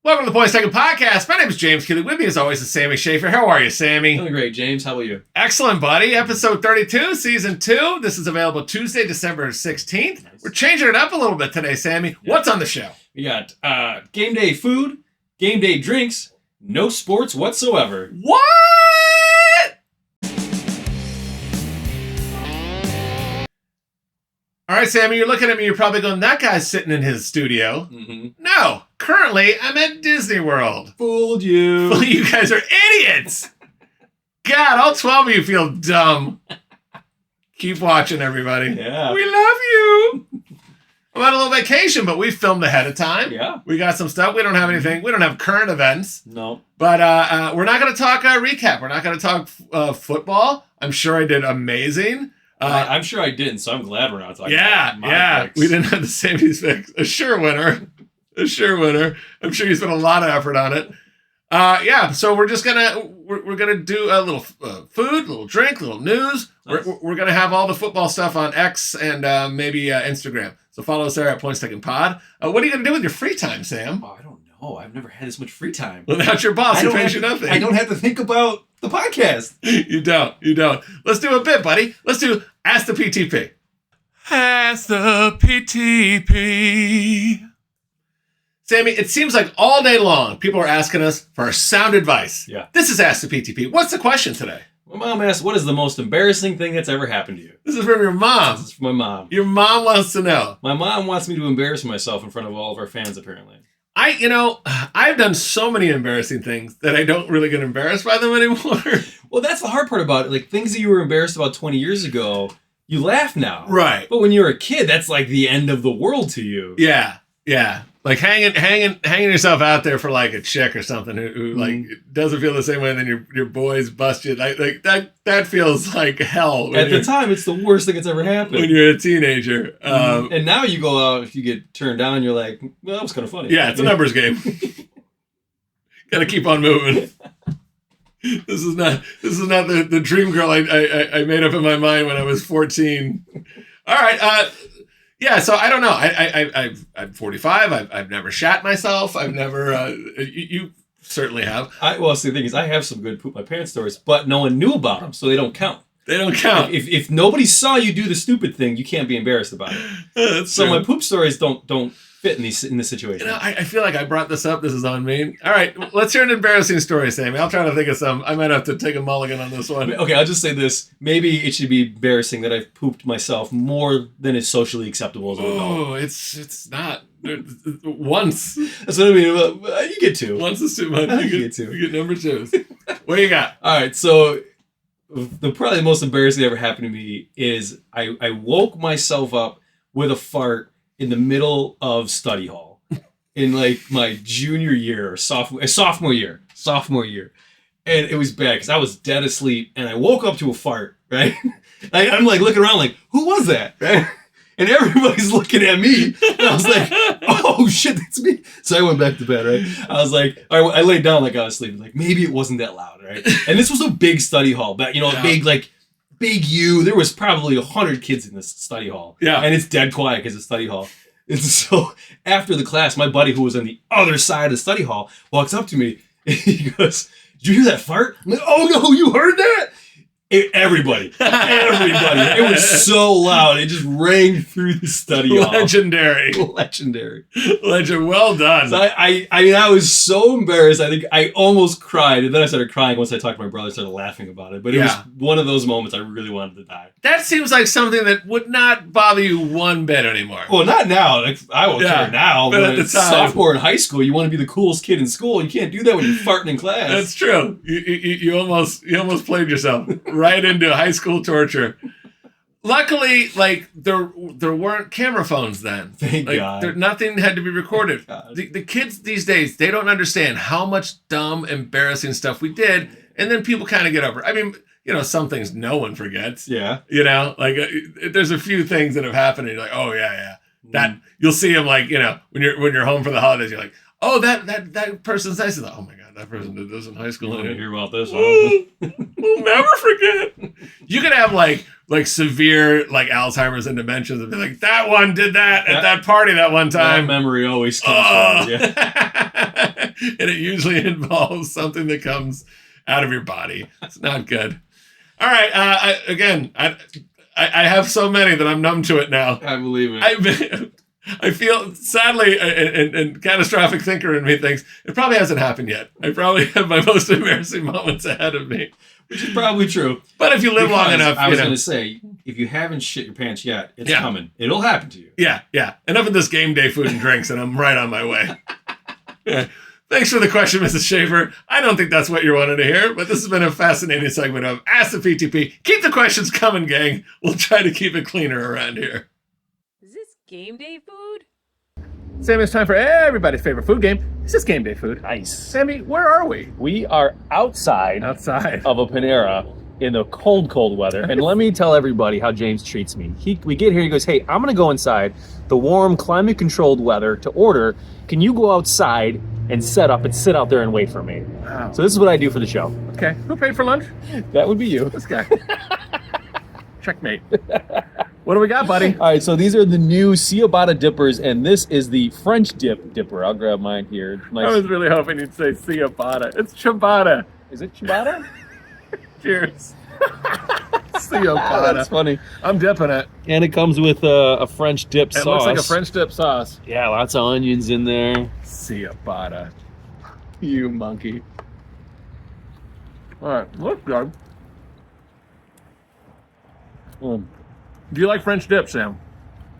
Welcome to the Points Taken Podcast. My name is James Keeley. With me, as always, is Sammy Schaefer. How are you, Sammy? Doing great, James. How about you? Excellent, buddy. Episode 32, Season 2. This is available Tuesday, December 16th. Nice. We're changing it up a little bit today, Sammy. Yeah. What's on the show? We got game day food, game day drinks, no sports whatsoever. What? All right, Sammy, you're looking at me. You're probably going, that guy's sitting in his studio. Mm-hmm. No, currently, I'm at Disney World. Fooled you. Well, you guys are idiots. God, all 12 of you feel dumb. Keep watching, everybody. Yeah. We love you. I'm on a little vacation, but we filmed ahead of time. Yeah. We got some stuff. We don't have anything. We don't have current events. No. But we're not going to talk recap. We're not going to talk football. I'm sure I did amazing. I'm sure I didn't, so I'm glad we're not talking Yeah, about my yeah. picks. We didn't have the Sammy's picks. A sure winner. A sure winner. I'm sure you spent a lot of effort on it. Yeah, so we're just we're gonna do a little food, a little drink, a little news. Nice. We're gonna have all the football stuff on X and maybe Instagram. So follow us there at Points Taken Pod. What are you gonna do with your free time, Sam? Oh, I don't know. I've never had this much free time. Without your boss, who pays you have nothing. I don't have to think about the podcast. You don't. Let's do a bit, buddy. Let's do Ask the PTP. Ask the PTP. Sammy, it seems like all day long people are asking us for sound advice. Yeah. This is Ask the PTP. What's the question today? My mom asked, what is the most embarrassing thing that's ever happened to you? This is from your mom. This is from my mom. Your mom wants to know. My mom wants me to embarrass myself in front of all of our fans, apparently. I've done so many embarrassing things that I don't really get embarrassed by them anymore. Well, that's the hard part about it. Like, things that you were embarrassed about 20 years ago, you laugh now. Right. But when you were a kid, that's like the end of the world to you. Yeah. Like hanging yourself out there for like a chick or something who like doesn't feel the same way, and then your boys bust you. Like that feels like hell. At the time, it's the worst thing that's ever happened. When you're a teenager. And now you go out, if you get turned down, you're like, well, that was kind of funny. Yeah, it's a numbers game. Gotta keep on moving. This is not the dream girl I made up in my mind when I was 14. All right. Yeah, so I don't know. I'm 45. I've never shat myself. I've never. You certainly have. See, the thing is, I have some good poop my pants stories, but no one knew about them, so they don't count. They don't count. If nobody saw you do the stupid thing, you can't be embarrassed about it. That's So true. my poop stories don't fit in this situation. I feel like I brought this up. This is on me. All right, let's hear an embarrassing story, Sammy. I'll try to think of some. I might have to take a mulligan on this one. Okay, I'll just say this. Maybe it should be embarrassing that I've pooped myself more than is socially acceptable as an adult. Oh, it's not. Once. That's what I mean. You get two. Once is too much. You get two. You get number twos. What do you got? All right, so probably the most embarrassing that ever happened to me is I woke myself up with a fart in the middle of study hall in like my junior year or sophomore year. And it was bad because I was dead asleep and I woke up to a fart, right? I'm like looking around like, who was that? Right? And everybody's looking at me. And I was like, oh shit, that's me. So I went back to bed, right? I was like, I laid down like I was sleeping. Like maybe it wasn't that loud, right? And this was a big study hall, but Yeah. big U. There was probably 100 kids in this study hall. Yeah. And it's dead quiet because it's study hall. And so after the class, my buddy who was on the other side of the study hall walks up to me and he goes, did you hear that fart? I'm like, oh no, you heard that? Everybody. It was so loud. It just rang through the study hall. Legendary. Legend. Well done. So I was so embarrassed. I think I almost cried, and then I started crying once I talked to my brother. Started laughing about it, but it was one of those moments I really wanted to die. That seems like something that would not bother you one bit anymore. Well, not now. Like, I won't care now. but But at the time- sophomore in high school, you want to be the coolest kid in school. You can't do that when you're farting in class. That's true. You almost played yourself right into high school torture. Luckily, like there weren't camera phones then. Thank Like, God. nothing had to be recorded. God. The kids these days, they don't understand how much dumb, embarrassing stuff we did, and then people kind of get over it. I mean, some things no one forgets. Yeah. Like there's a few things that have happened, and you're like, oh yeah. That you'll see them like when you're home for the holidays, you're like, oh that person's nice. And oh my God, that person did this in high school. You want to hear about this? We'll never forget. You could have like severe like Alzheimer's and dementias and be like, that one did that at that party that one That time. memory always comes from. Yeah. and it usually involves something that comes out of your body. It's not good. All right. I have so many that I'm numb to it now. I believe it. I feel, sadly, and catastrophic thinker in me thinks, it probably hasn't happened yet. I probably have my most embarrassing moments ahead of me. Which is probably true. But if you live long enough, I was going to say, if you haven't shit your pants yet, it's coming. It'll happen to you. Yeah. Enough of this game day food and drinks, and I'm right on my way. Yeah. Thanks for the question, Mrs. Schaefer. I don't think that's what you wanted to hear, but this has been a fascinating segment of Ask the PTP. Keep the questions coming, gang. We'll try to keep it cleaner around here. Is this game day food? Sammy, it's time for everybody's favorite food game. This is game day food. Nice. Sammy, where are we? We are outside Outside. of a Panera in the cold weather. And let me tell everybody how James treats me. We get here, he goes, hey, I'm going to go inside the warm, climate-controlled weather to order. Can you go outside and set up and sit out there and wait for me? Wow. So this is what I do for the show. Okay. Who paid for lunch? That would be you. This guy. Checkmate. What do we got, buddy? All right, so these are the new ciabatta dippers, and this is the French dipper. I'll grab mine here. I was really hoping you'd say ciabatta. It's ciabatta. Is it ciabatta? Cheers. Ciabatta. That's funny. I'm dipping it. And it comes with a French dip sauce. It looks like a French dip sauce. Yeah, lots of onions in there. Ciabatta. You monkey. All right, looks good. Mm. Do you like French dip, Sam?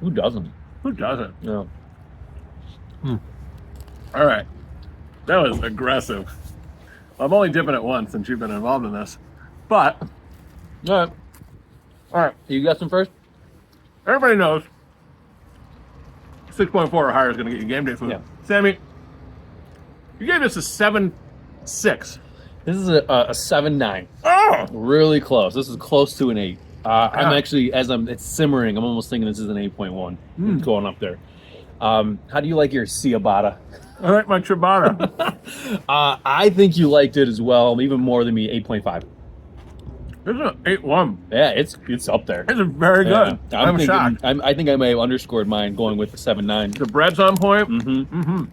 Who doesn't? Who doesn't? No. All right. That was aggressive. I'm only dipping it once since you've been involved in this. But, All right. You got some first? everybody knows 6.4 or higher is going to get you game day food. Yeah. Sammy, you gave this a 7.6. This is a 7.9. Oh! Really close. This is close to an 8. I'm Yeah. actually, it's simmering, I'm almost thinking this is an 8.1. It's going up there. How do you like your ciabatta? I like my ciabatta. I think you liked it as well, even more than me, 8.5. This is an 8.1. Yeah, it's up there. This is very good. Yeah. I'm shocked. I think I may have underscored mine going with the 7.9. The bread's on point. Mm-hmm.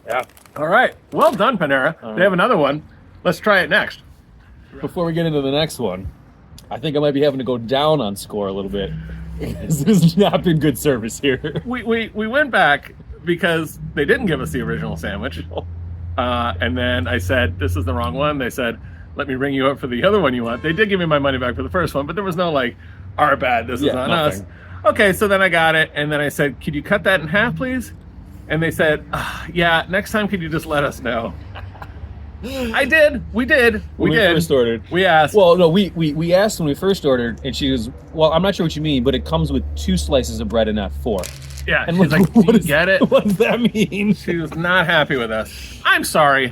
Yeah. All right. Well done, Panera. They have another one. Let's try it next. Before we get into the next one, I think I might be having to go down on score a little bit. This has not been good service here. We went back because they didn't give us the original sandwich. And then I said, this is the wrong one. They said, let me ring you up for the other one you want. They did give me my money back for the first one, but there was no like, our bad, this is on nothing. us. Okay, so then I got it. And then I said, could you cut that in half, please? And they said, yeah, next time could you just let us know? I did. We did. When we did. first ordered. We asked. Well, no, we asked when we first ordered, and she was, well, I'm not sure what you mean, but it comes with 2 slices of bread and not 4. Yeah, And she's like, do you get it? What does that mean? She was not happy with us. I'm sorry.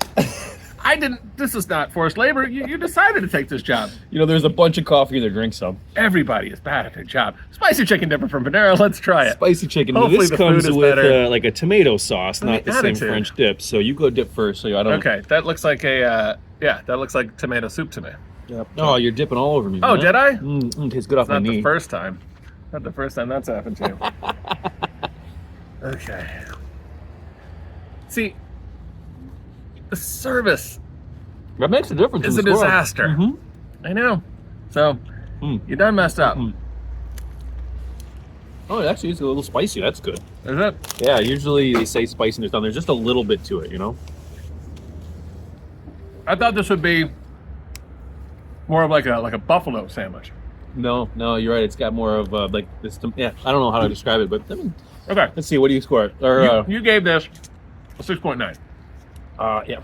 I didn't, this is not forced labor. You decided to take this job. You know, there's a bunch of coffee there, drink some. Everybody is bad at their job. Spicy chicken dipper from Panera. Let's try it. Spicy chicken. Hopefully This the comes food is with better. like a tomato sauce, Let me not the add same it to it. French dip. So you go dip first, so I don't. Okay, that looks like a, that looks like tomato soup to me. Yep. Oh, you're dipping all over me. Oh, man. did I? Tastes good off It's my not the knee. first time. Not the first time that's happened to you. Okay. See, the service That makes a difference. is in a the score. disaster. Mhm. I know. So, you done messed up. Oh, it actually is a little spicy. That's good. Is it? Yeah, usually they say spiciness down. There's just a little bit to it, you know? I thought this would be more of like a buffalo sandwich. No, you're right. It's got more of like this. Yeah, I don't know how to describe it, but I mean, Okay. let's see. What do you score? Or You gave this a 6.9. yeah,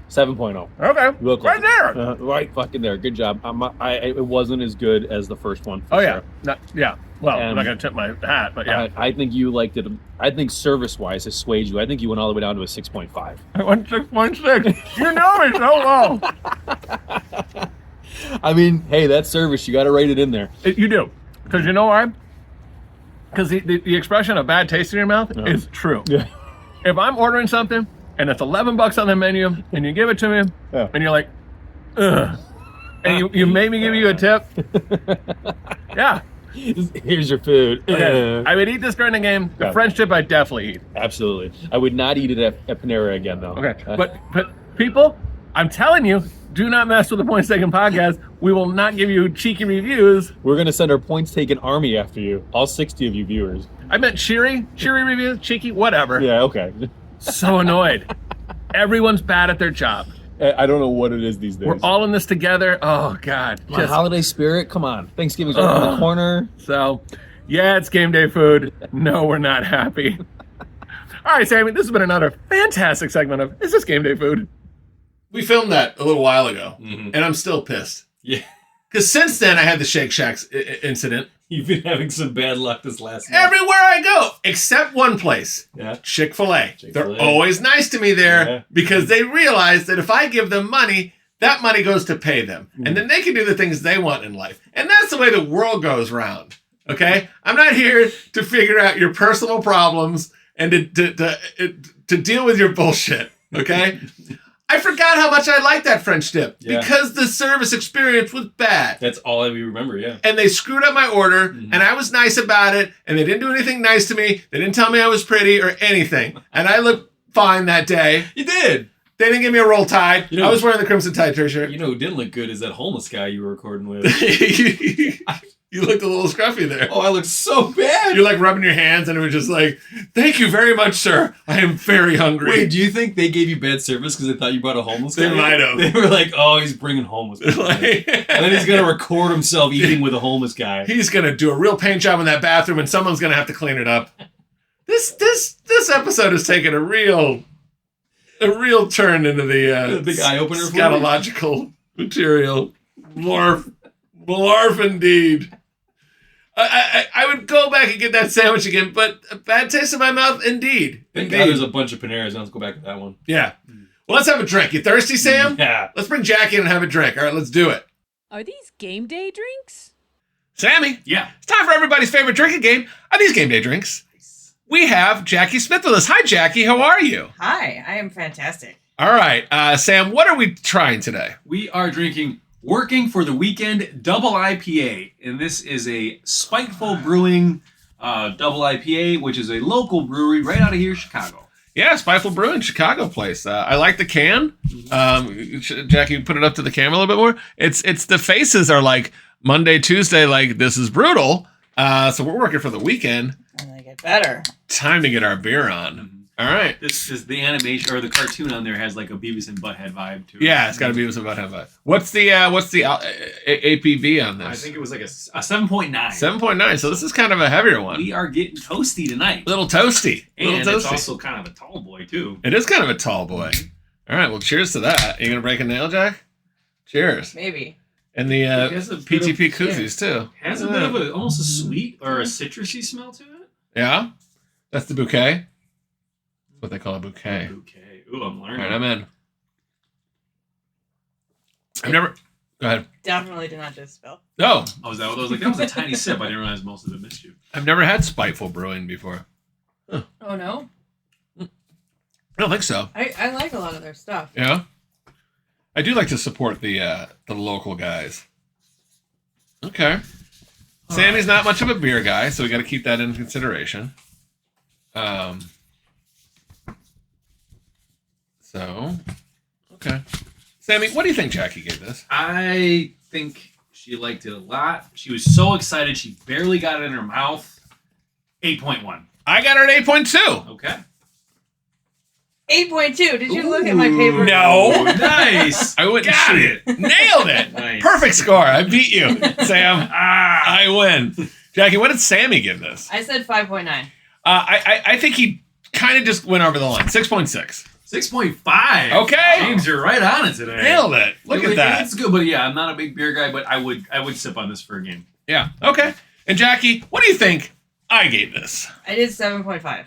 7.0. Okay. Real close. Right there. Right fucking there. Good job. It wasn't as good as the first one. for Oh, yeah. sure. Yeah. Well, I'm And- not going to tip my hat, but yeah. I think you liked it. I think service-wise, it swayed you. I think you went all the way down to a 6.5. I went 6.6. You know me so well. I mean, hey, that service, you got to rate it in there. You do. Because you know why? Because the expression of bad taste in your mouth is true. Yeah. If I'm ordering something and it's $11 on the menu and you give it to me Yeah. and you're like, ugh, and you made me give you a tip, yeah. Here's your food. I would eat this during the game. The Yeah. French dip, I definitely eat. Absolutely. I would not eat it at Panera again, though. Okay, but people, I'm telling you, do not mess with the Points Taken podcast. We will not give you cheeky reviews. We're going to send our points taken army after you, all 60 of you viewers. I meant cheery reviews, cheeky, whatever. Yeah, okay. So annoyed. Everyone's bad at their job. I don't know what it is these days. We're all in this together. Oh God. My Just- holiday spirit, come on. Thanksgiving's around the corner. So, yeah, it's game day food. No, we're not happy. All right, Sammy, this has been another fantastic segment of Is This Game Day Food? We filmed that a little while ago, and I'm still pissed. Yeah. Because since then, I had the Shake Shacks incident. You've been having some bad luck this last month. Everywhere I go, except one place, Yeah. Chick-fil-A. Chick-fil-A. They're always nice to me there Yeah. because they realize that if I give them money, that money goes to pay them. And then they can do the things they want in life. And that's the way the world goes round. Okay? I'm not here to figure out your personal problems and to deal with your bullshit. Okay? I forgot how much I liked that French dip Yeah. because the service experience was bad. That's all I remember, yeah. And they screwed up my order, and I was nice about it, and they didn't do anything nice to me. They didn't tell me I was pretty or anything. And I looked fine that day. You did. They didn't give me a roll tide. You know- I was wearing the Crimson Tide t-shirt. You know who didn't look good is that homeless guy you were recording with. You looked a little scruffy there. Oh, I looked so bad. You're like rubbing your hands, and it was just like, thank you very much, sir. I am very hungry. Wait, do you think they gave you bad service because they thought you brought a homeless guy? They might have. They were like, oh, he's bringing homeless people. Like- and then he's going to record himself eating with a homeless guy. He's gonna do a real paint job in that bathroom, and someone's gonna have to clean it up. This episode has taken a real turn into the A big eye-opener for me. scatological material. Blarf indeed. I would go back and get that sandwich again, but a bad taste in my mouth indeed. Thank Indeed. God there's a bunch of Paneras. Now let's go back to that one. Yeah. Well, let's have a drink. You thirsty, Sam? Yeah. Let's bring Jackie in and have a drink. All right, let's do it. Are these game day drinks? Sammy, Yeah. it's time for everybody's favorite drinking game. Are these game day drinks? We have Jackie Smith with us. Hi, Jackie. How are you? Hi, I am fantastic. All right, Sam, what are we trying today? We are drinking Working for the Weekend Double IPA. And this is a Spiteful Brewing Double IPA, which is a local brewery right out of here, Chicago. Yeah, Spiteful Brewing, Chicago place. I like the can. Jackie, put it up to the camera a little bit more. It's the faces are like Monday, Tuesday, like this is brutal. So we're working for the weekend. And I get better. Time to get our beer on. All right. This is the animation, or the cartoon on there has like a Beavis and Butthead vibe to it. Yeah, it's got to be with about half. What's the APV on this? I think it was like a 7.9. 7.9. So this is kind of a heavier one. We are getting toasty tonight. Little toasty. And Little toasty. it's also kind of a tall boy, too. It is kind of a tall boy. All right. Well, cheers to that. Are you gonna break a nail, Jack? Cheers. Maybe. And the It has a bit PTP of- koozies too. Has a bit of a almost a sweet or a citrusy smell to it. Yeah. That's the bouquet. That's what they call a bouquet. Okay. Ooh, I'm All learning. right, I'm in. I've never. Go ahead. Definitely did not just spill. No, Oh, was that what I was like? That was a tiny sip. I didn't realize most of it missed you. I've never had Spiteful Brewing before. Oh no. I don't think so. I like a lot of their stuff. Yeah. I do like to support the local guys. Okay. Sammy's not much of a beer guy, so we got to keep that in consideration. So, okay. Sammy, what do you think Jackie gave this? I think she liked it a lot. She was so excited she barely got it in her mouth. 8.1. I got her at 8.2. Okay. 8.2. Did you look at my paper? No. Oh, nice. I wouldn't Got shoot it. Nailed it. Nice. Perfect score. I beat you, Sam. I win. Jackie, what did Sammy give this? I said 5.9. I think he kind of just went over the line. 6.6. 6.5. Okay. James, you're right on it today. Nailed it. Look at that. It's good, but yeah, I'm not a big beer guy, but I would sip on this for a game. Yeah. Okay. And Jackie, what do you think I gave this? I did 7.5.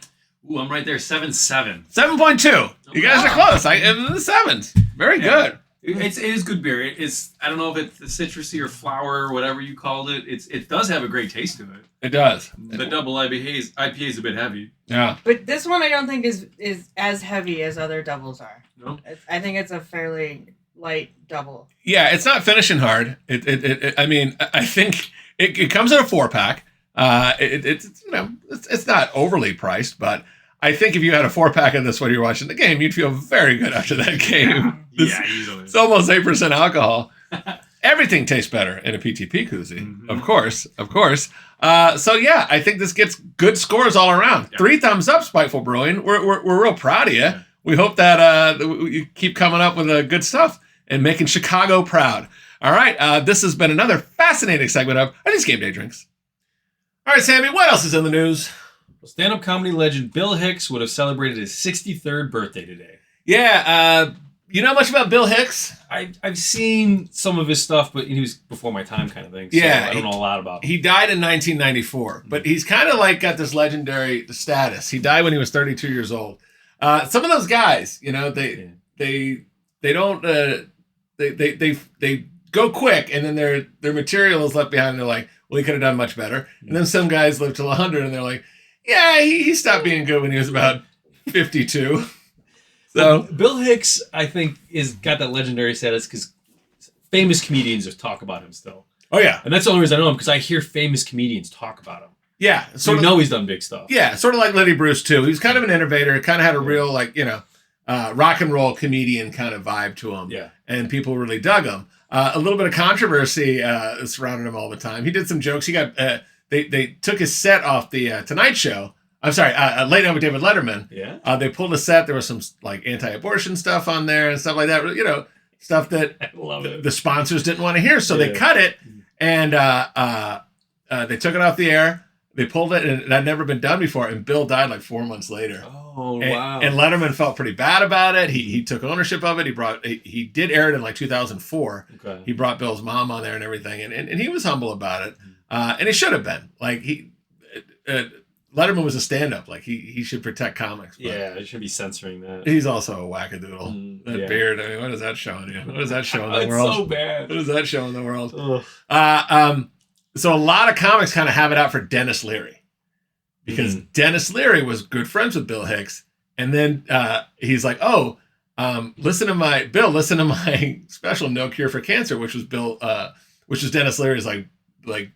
Ooh, I'm right there. 7.7. 7.2. You guys are close. I am in the sevens. Very Yeah. good. It is good beer. It's I don't know if it's the citrusy or flower or whatever you called it. It does have a great taste to it. It does. The double IPA is a bit heavy. Yeah. But this one I don't think is as heavy as other doubles are. No. I think it's a fairly light double. Yeah, it's not finishing hard. I mean, I think It comes in a 4-pack. It's it's not overly priced, but I think if you had a 4-pack of this when you're watching the game, you'd feel very good after that game. Easily. It's almost 8% alcohol. Everything tastes better in a PTP koozie, of course. So yeah, I think this gets good scores all around. Yeah. 3 thumbs up, Spiteful Brewing. We're real proud of you. Yeah. We hope that you keep coming up with good stuff and making Chicago proud. All right, this has been another fascinating segment of Are These Game Day Drinks? All right, Sammy, what else is in the news? Stand-up comedy legend Bill Hicks would have celebrated his 63rd birthday today. Yeah, you know much about Bill Hicks? I've seen some of his stuff, but he was before my time kind of thing. So yeah, I don't know a lot about him. He died in 1994, but he's kind of like got this legendary status. He died when he was 32 years old. Some of those guys, you know, they don't they go quick, and then their material is left behind. And they're like, well, he could have done much better. And then some guys live till 100, and they're like, yeah, he stopped being good when he was about 52. So Bill Hicks, I think, is got that legendary status because famous comedians just talk about him still. Oh yeah, and that's the only reason I know him, because I hear famous comedians talk about him. Yeah, so you know he's done big stuff. Yeah, sort of like Lenny Bruce too. He was kind of an innovator. Kind of had a real rock and roll comedian kind of vibe to him. Yeah, and people really dug him. A little bit of controversy surrounded him all the time. He did some jokes. He got they took his set off the Tonight Show. I'm sorry, Late Night with David Letterman. Yeah. They pulled a set. There was some like anti-abortion stuff on there and stuff like that. You know, stuff that the sponsors didn't want to hear, so they cut it and they took it off the air. They pulled it, and it had never been done before. And Bill died like 4 months later. Oh, wow! And Letterman felt pretty bad about it. He took ownership of it. He did air it in like 2004. Okay. He brought Bill's mom on there and everything, and he was humble about it. And he should have been. Like Letterman was a stand-up. Like he should protect comics. But yeah, I should be censoring that. He's also a wackadoodle. That beard. I mean, what is that showing you? What is that showing the it's world? It's so bad. What is that showing the world? So a lot of comics kind of have it out for Dennis Leary, because Dennis Leary was good friends with Bill Hicks, and then he's like, listen to my special No Cure for Cancer, which was which was Dennis Leary's like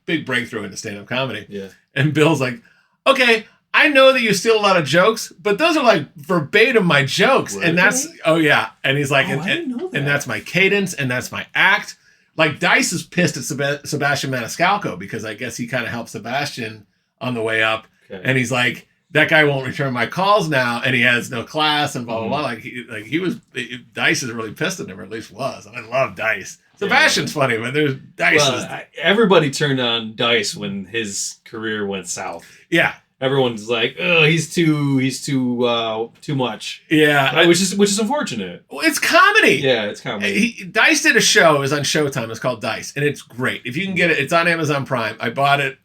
big breakthrough into stand-up comedy. Yeah. And Bill's like, okay, I know that you steal a lot of jokes, but those are like verbatim my jokes. Really? And that's, and he's like, I didn't know that. And that's my cadence, and that's my act. Like, Dice is pissed at Sebastian Maniscalco because I guess he kind of helped Sebastian on the way up. Okay. And he's like, that guy won't return my calls now, and he has no class, and blah, blah, blah. Like, Dice is really pissed at him, or at least was. And I love Dice. Sebastian's funny, but there's Dice. Well, everybody turned on Dice when his career went south. Yeah. Everyone's like, oh, he's too much. Yeah. Which is unfortunate. Well, it's comedy. Yeah, it's comedy. Dice did a show. It was on Showtime. It's called Dice, and it's great. If you can get it, it's on Amazon Prime. I bought it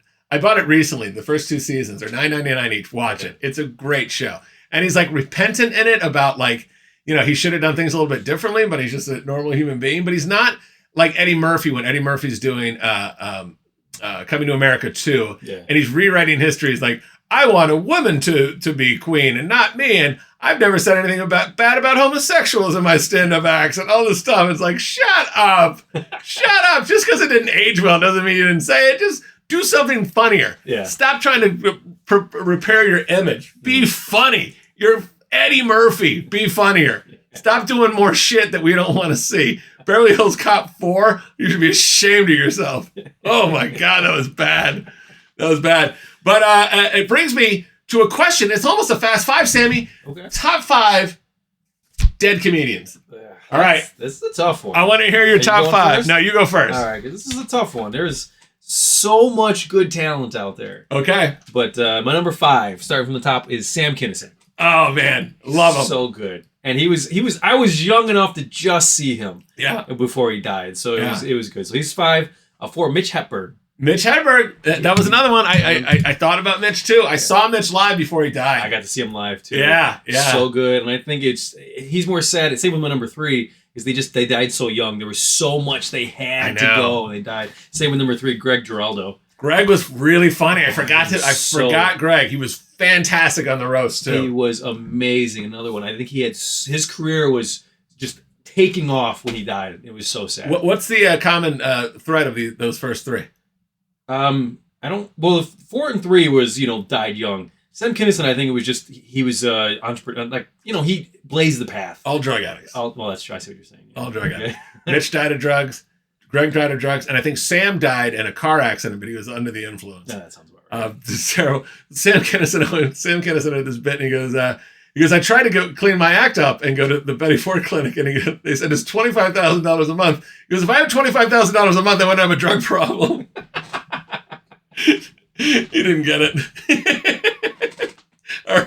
recently. The first 2 seasons are $9.99 each. Watch it. It's a great show. And he's like repentant in it about like, you know, he should have done things a little bit differently, but he's just a normal human being. But he's not like Eddie Murphy when Eddie Murphy's doing Coming to America 2. Yeah. And he's rewriting history. He's like, I want a woman to be queen and not me. And I've never said anything bad about homosexuals in my stand-up acts and all this stuff. It's like, shut up. Shut up. Just because it didn't age well doesn't mean you didn't say it. Just do something funnier. Yeah. Stop trying to repair your image. Be funny. You're Eddie Murphy. Be funnier. Stop doing more shit that we don't want to see. Beverly Hills Cop 4, you should be ashamed of yourself. Oh my God, that was bad. That was bad. But it brings me to a question. It's almost a fast 5, Sammy. Okay. Top 5 dead comedians. All right. This is a tough one. I want to hear your top 5. First? No, you go first. All right, 'cause this is a tough one. There's so much good talent out there. Okay. But my number 5, starting from the top, is Sam Kinison. Oh man, love him. So good. And he was. I was young enough to just see him. Yeah. Before he died, so it was good. So he's 5. 4, Mitch Hedberg. Mitch Hedberg. That was another one. I thought about Mitch too. I saw Mitch live before he died. I got to see him live too. Yeah. So good. And I think he's more sad. Same with my number 3 is they died so young. There was so much they had to go, and they died. Same with number 3, Greg Giraldo. Greg was really funny. I forgot Greg. He was fantastic on the roast too. He was amazing. Another one. I think his career was just taking off when he died. It was so sad. What's the common thread of those first 3? I don't. Well, 4 and 3 was died young. Sam Kinison, I think it was just he was entrepreneur. Like he blazed the path. All drug addicts. Well, that's true. I see what you're saying. All drug addicts. Mitch died of drugs. Greg died of drugs, and I think Sam died in a car accident, but he was under the influence. No, that sounds about right. So Sam Kinison had this bit, and he goes, I tried to go clean my act up and go to the Betty Ford clinic, and they said it's $25,000 a month. He goes, if I have $25,000 a month, I wouldn't have a drug problem. He didn't get it. All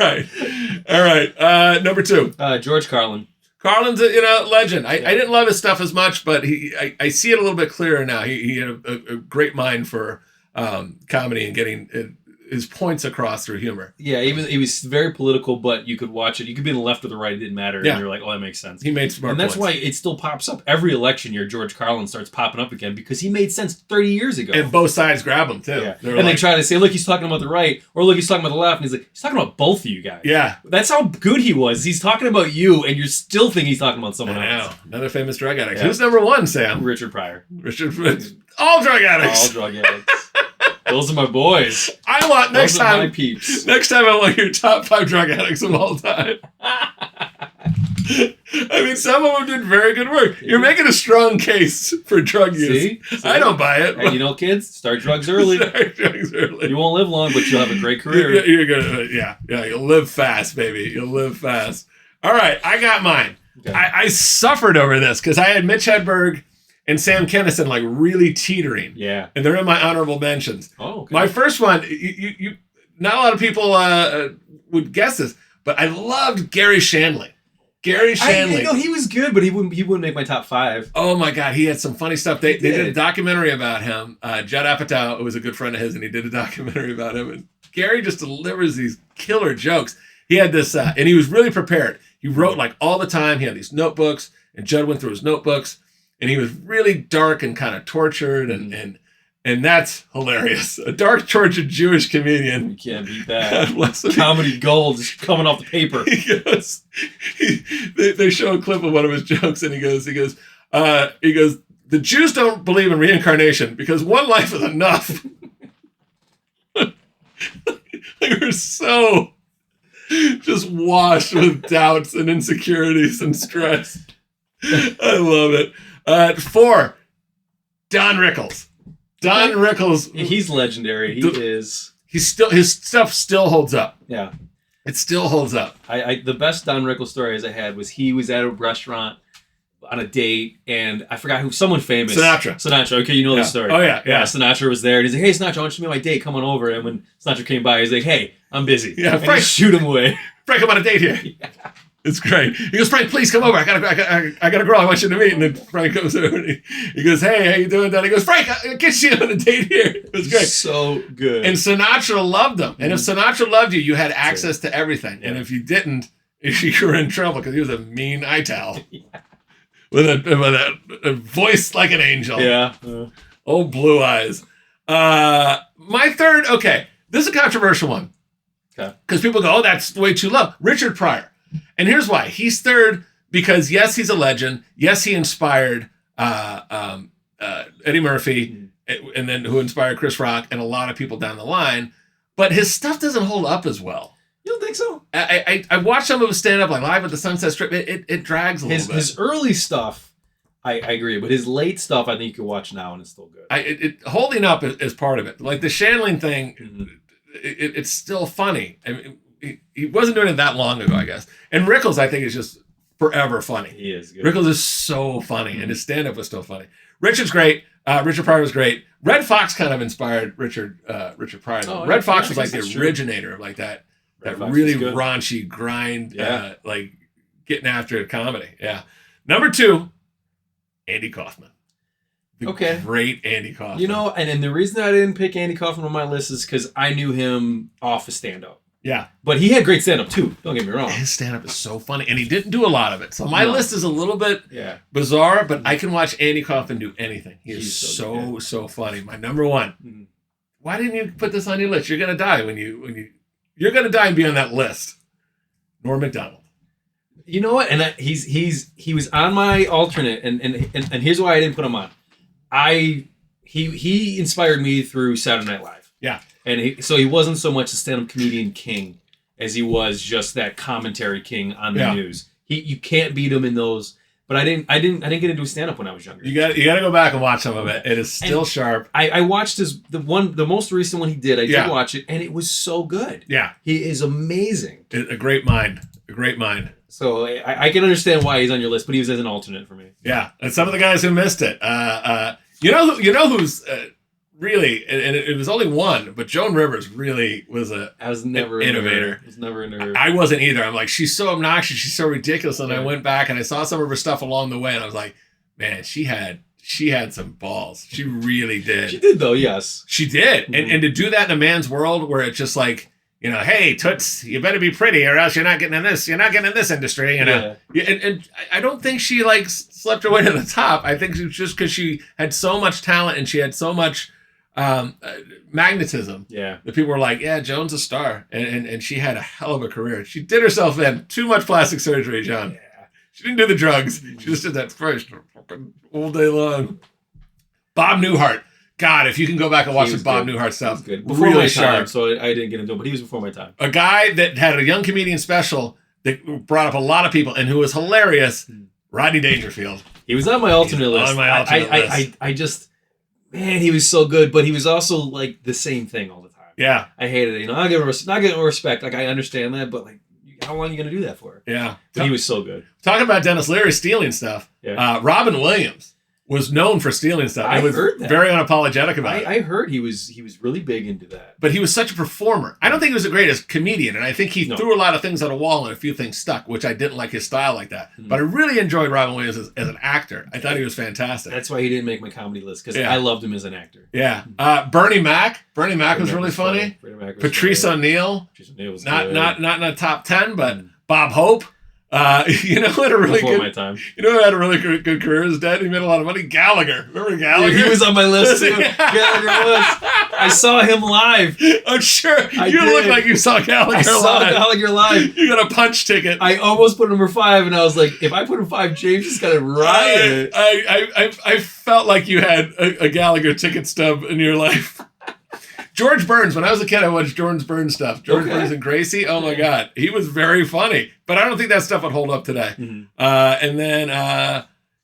right. Number 2. George Carlin. Carlin's a legend. I didn't love his stuff as much, but I see it a little bit clearer now. He had a great mind for comedy and getting his points across through humor. Yeah, even he was very political, but you could watch it. You could be on the left or the right; it didn't matter. Yeah. And you're like, oh, that makes sense. He made smart and that's points. why it still pops up every election year. George Carlin starts popping up again because he made sense 30 years ago. And both sides grab him too. Yeah. And they try to say, look, he's talking about the right, or look, he's talking about the left, and he's like, he's talking about both of you guys. Yeah. That's how good he was. He's talking about you, and you still think he's talking about someone I know. else. Another famous drug addict. Yeah. Who's number 1, Sam? Richard Pryor. All drug addicts. All drug addicts. Those are my boys. I want Those are my peeps. Next time I want your top 5 drug addicts of all time. I mean, some of them did very good work. You're making a strong case for drug use. See? I don't buy it. Hey, kids, start drugs early. Start drugs early. You won't live long, but you'll have a great career. You're gonna, yeah. You'll live fast, baby. You'll live fast. All right, I got mine. Okay. I suffered over this because I had Mitch Hedberg and Sam Kinison like really teetering. Yeah. And they're in my honorable mentions. Oh, okay. My first one, you not a lot of people would guess this, but I loved Gary Shandling. Gary Shandling. He was good, but he wouldn't make my top 5. Oh my God, he had some funny stuff. They did a documentary about him. Judd Apatow was a good friend of his, and he did a documentary about him. And Gary just delivers these killer jokes. He had this, and he was really prepared. He wrote like all the time. He had these notebooks, and Judd went through his notebooks, and he was really dark and kind of tortured, and that's hilarious. A dark, tortured Jewish comedian. You can't beat God that. bless him. Comedy gold is coming off the paper. He goes, they show a clip of one of his jokes, and he goes, the Jews don't believe in reincarnation because one life is enough. They were so just washed with doubts and insecurities and stress. I love it. 4, Don Rickles. Don Rickles. He's legendary. He is. His stuff still holds up. Yeah. It still holds up. The best Don Rickles stories I had was he was at a restaurant on a date, and I forgot someone famous. Sinatra. Okay, you know the story. Oh, yeah. Sinatra was there, and he's like, hey, Sinatra, I want you to be my date. Come on over. And when Sinatra came by, he's like, hey, I'm busy. Yeah, and he shoot him away. Frank, I'm on a date here. Yeah. It's great. He goes, Frank, please come over. I got a girl I want you to meet. And then Frank goes over and he goes, hey, how you doing, Don? He goes, Frank, I'll get you on a date here. It was great. So good. And Sinatra loved him. And if Sinatra loved you, you had access to everything. And if you didn't, you were in trouble because he was a mean ital. Yeah. With a voice like an angel. Yeah. Oh, blue eyes. My third, okay, this is a controversial one. Okay. Because people go, oh, that's way too low. Richard Pryor. And here's why. He's third because, yes, he's a legend. Yes, he inspired Eddie Murphy, and then who inspired Chris Rock and a lot of people down the line. But his stuff doesn't hold up as well. You don't think so? I watched some of his stand-up, like Live at the Sunset Strip. It drags a little bit. His early stuff, I agree. But his late stuff, I think you can watch now, and it's still good. Holding up is part of it. Like the Shandling thing, it's still funny. I mean, he wasn't doing it that long ago, I guess. And Rickles, I think, is just forever funny. He is good. Rickles is so funny, and his stand-up was still funny. Richard's great. Richard Pryor was great. Red Fox kind of inspired Richard Pryor. Oh, Red Fox was like the true. originator of like that Fox really raunchy grind, like getting after it comedy. Yeah. Number 2, Andy Kaufman. The great Andy Kaufman. You know, and the reason I didn't pick Andy Kaufman on my list is because I knew him off of stand-up. Yeah. But he had great stand-up too. Don't get me wrong. His stand-up is so funny. And he didn't do a lot of it. So my list is a little bit bizarre, but I can watch Andy Kaufman do anything. He's so funny. My number 1. Mm-hmm. Why didn't you put this on your list? You're gonna die when you're gonna die and be on that list. Norm Macdonald. You know what? And he was on my alternate, and here's why I didn't put him on. he inspired me through Saturday Night Live. Yeah. And so he wasn't so much a stand-up comedian king as he was just that commentary king on the news. You can't beat him in those. But I didn't get into stand-up when I was younger. You got to go back and watch some of it. It is still sharp. I watched the most recent one he did. I did watch it, and it was so good. Yeah. He is amazing. A great mind. A great mind. So I can understand why he's on your list, but he was as an alternate for me. Yeah. And some of the guys who missed it. You know who's really, and it was only one, but Joan Rivers really was I was never an innovator. I was never into her. I wasn't either. I'm like, she's so obnoxious, she's so ridiculous. And I Yeah. went back and I saw some of her stuff along the way, and I was like, man, she had some balls. She really did. She did though, yes. She did. Mhm. And to do that in a man's world where it's just like, you know, hey, Toots, you better be pretty or else you're not getting in this industry, you know. Yeah. And I don't think she like slept her way to the top. I think it's just because she had so much talent and she had so much magnetism. Yeah. The people were like, yeah, Joan's a star. And she had a hell of a career. She did herself in. Too much plastic surgery, John. Yeah. She didn't do the drugs. She just did that first fucking all day long. Bob Newhart. God, if you can go back and watch He the was Bob good. Newhart stuff. Good. Before Really my sharp. time, so I didn't get into it, but he was before my time. A guy that had a young comedian special that brought up a lot of people and who was hilarious, Rodney Dangerfield. He was on my alternate list. on my alternate list. I just, man, he was so good, but he was also like the same thing all the time. Yeah, I hated it. You know, not getting respect. Like I understand that, but like, how long are you gonna do that for? yeah. But he was so good. Talking about Dennis Leary stealing stuff, Yeah. Robin Williams was known for stealing stuff. I He was heard that. very unapologetic about it. I heard he was really big into that. But he was such a performer. I don't think he was the greatest comedian, and I think he No. threw a lot of things at a wall and a few things stuck, which I didn't like his style like that. Mhm. But I really enjoyed Robin Williams as an actor. I thought he was fantastic. That's why he didn't make my comedy list because Yeah. I loved him as an actor. Yeah. Bernie Mac. Bernie Mac was really funny. Patrice O'Neill. Patrice O'Neill was Not good. in the top 10, but Mm. Bob Hope. You know who had a really Before my good time. good career? His dad, he made a lot of money. Gallagher. Remember Gallagher? He was on my list too. Gallagher was. I saw him live. I'm sure I you look did. like you saw Gallagher I saw live. Gallagher live. You got a punch ticket. I almost put number 5, and I was like, if I put him 5, James is gonna riot. I felt like you had a Gallagher ticket stub in your life. George Burns. When I was a kid, I watched George Burns stuff. George Okay. Burns and Gracie. Oh my God, he was very funny. But I don't think that stuff would hold up today. Mhm. And then,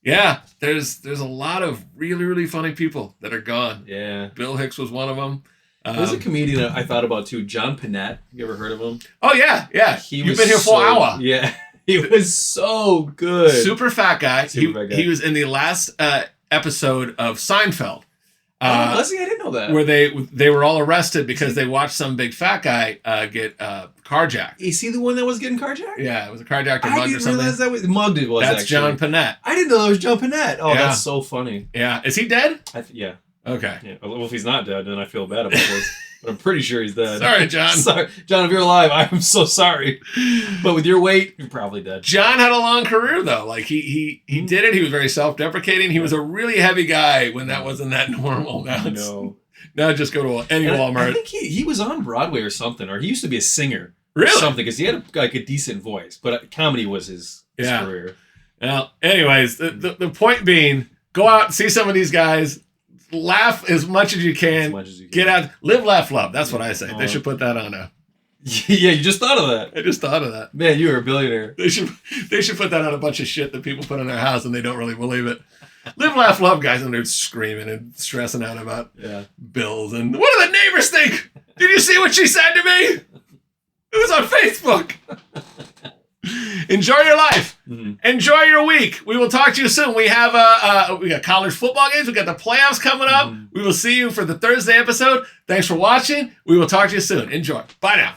yeah, there's a lot of really really funny people that are gone. Yeah. Bill Hicks was one of them. There's a comedian I thought about too, John Panette. You ever heard of him? Oh yeah. He You've been here for an hour. Yeah. He was so good. Super fat guy. Super fat guy. He was in the last episode of Seinfeld. Was he? I didn't know that. Where they were all arrested because they watched some big fat guy get carjacked. Is he the one that was getting carjacked? Yeah, it was a carjacked or I mugged or didn't something. realize that was mugged. It was That's actually. John Panette. I didn't know that was John Panette. Oh, Yeah. that's so funny. Yeah, is he dead? Yeah. Okay. Yeah. Well, if he's not dead, then I feel bad about this. But I'm pretty sure he's dead. Sorry, John. Sorry, John. If you're alive, I'm so sorry. But with your weight, you're probably dead. John had a long career though. Like he did it. He was very self-deprecating. He was a really heavy guy when that wasn't that normal. Now I it's, know. now just go to any And I Walmart. think he was on Broadway or something, or he used to be a singer. Or Really? something, because he had a decent voice, but comedy was his Yeah. career. Well, anyways, the point being, go out, see some of these guys, laugh as much as you As can, much as you get can. out, live, laugh, love. That's what I say. Oh. They should put that on now. Yeah, you just thought of that. I just thought of that. Man, you were a billionaire. They should put that on a bunch of shit that people put in their house and they don't really believe it. Live, laugh, love, guys, and they're screaming and stressing out about Yeah. bills and what do the neighbors think? Did you see what she said to me? It was on Facebook. Enjoy your life. Mhm. Enjoy your week. We will talk to you soon. We have we got college football games. We got the playoffs coming up. Mhm. We will see you for the Thursday episode. Thanks for watching. We will talk to you soon. Enjoy. Bye now.